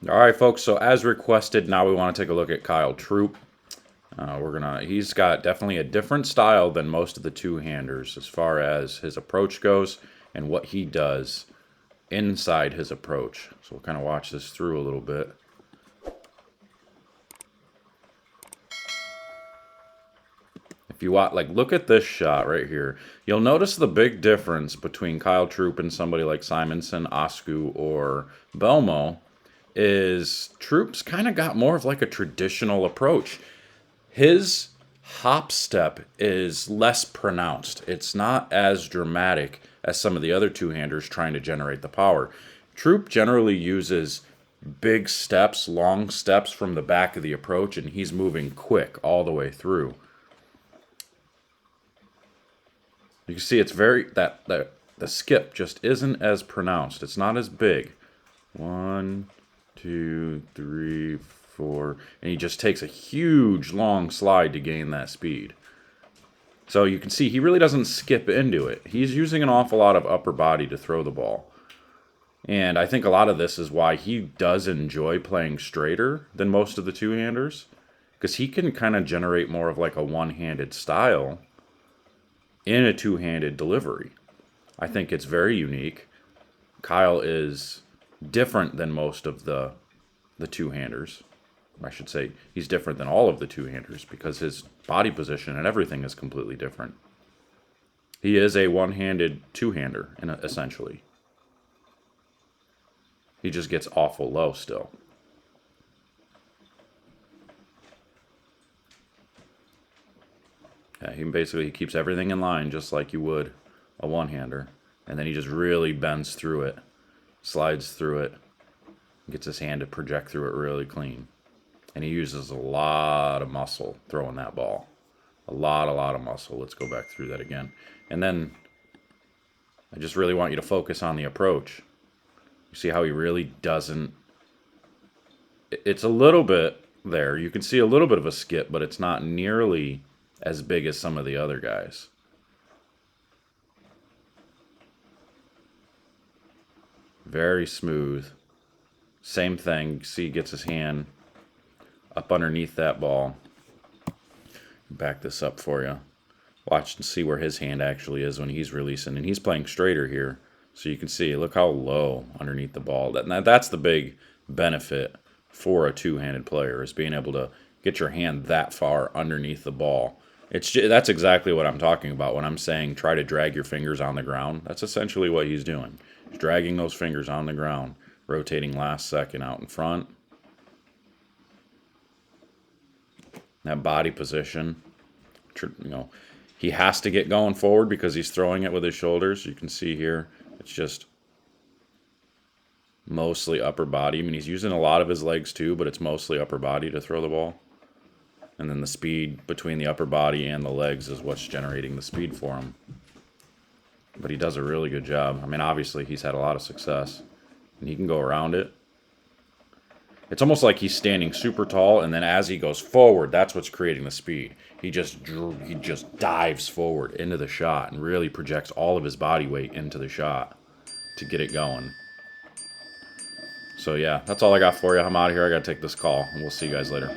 All right, folks. So as requested, now we want to take a look at Kyle Troup. He's got definitely a different style than most of the two-handers as far as his approach goes and what he does inside his approach. So we'll kind of watch this through a little bit. If you want, like, look at this shot right here. You'll notice the big difference between Kyle Troup and somebody like Simonson, Osku, or Belmo is Troup's kind of got more of like a traditional approach. His hop step is less pronounced. It's not as dramatic as some of the other two-handers trying to generate the power. Troup generally uses big steps, long steps from the back of the approach, and he's moving quick all the way through. You can see it's very the skip just isn't as pronounced. It's not as big. 1, 2, 3, 4, and he just takes a huge long slide to gain that speed. So you can see he really doesn't skip into it. He's using an awful lot of upper body to throw the ball. And I think a lot of this is why he does enjoy playing straighter than most of the two-handers, because he can kind of generate more of like a one-handed style in a two-handed delivery. I think it's very unique. Kyle is different than most of the two-handers. I should say he's different than all of the two-handers because his body position and everything is completely different. He is a one-handed two-hander, essentially. He just gets awful low still. Yeah, he keeps everything in line just like you would a one-hander. And then he just really bends through it, slides through it, gets his hand to project through it really clean. And he uses a lot of muscle throwing that ball. A lot of muscle. Let's go back through that again. And then I just really want you to focus on the approach. You see how he really doesn't... It's a little bit there. You can see a little bit of a skip, but it's not nearly as big as some of the other guys. Very smooth. Same thing. See, he gets his hand up underneath that ball. Back this up for you. Watch and see where his hand actually is when he's releasing. And he's playing straighter here. So you can see, look how low underneath the ball. That's the big benefit for a two-handed player, is being able to get your hand that far underneath the ball. That's exactly what I'm talking about when I'm saying try to drag your fingers on the ground. That's essentially what he's doing. He's dragging those fingers on the ground, rotating last second out in front. That body position, he has to get going forward because he's throwing it with his shoulders. You can see here, it's just mostly upper body. I mean, he's using a lot of his legs too, but it's mostly upper body to throw the ball. And then the speed between the upper body and the legs is what's generating the speed for him. But he does a really good job. I mean, obviously, he's had a lot of success. And he can go around it. It's almost like he's standing super tall, and then as he goes forward, that's what's creating the speed. He just dives forward into the shot and really projects all of his body weight into the shot to get it going. So yeah, that's all I got for you. I'm out of here. I got to take this call, and we'll see you guys later.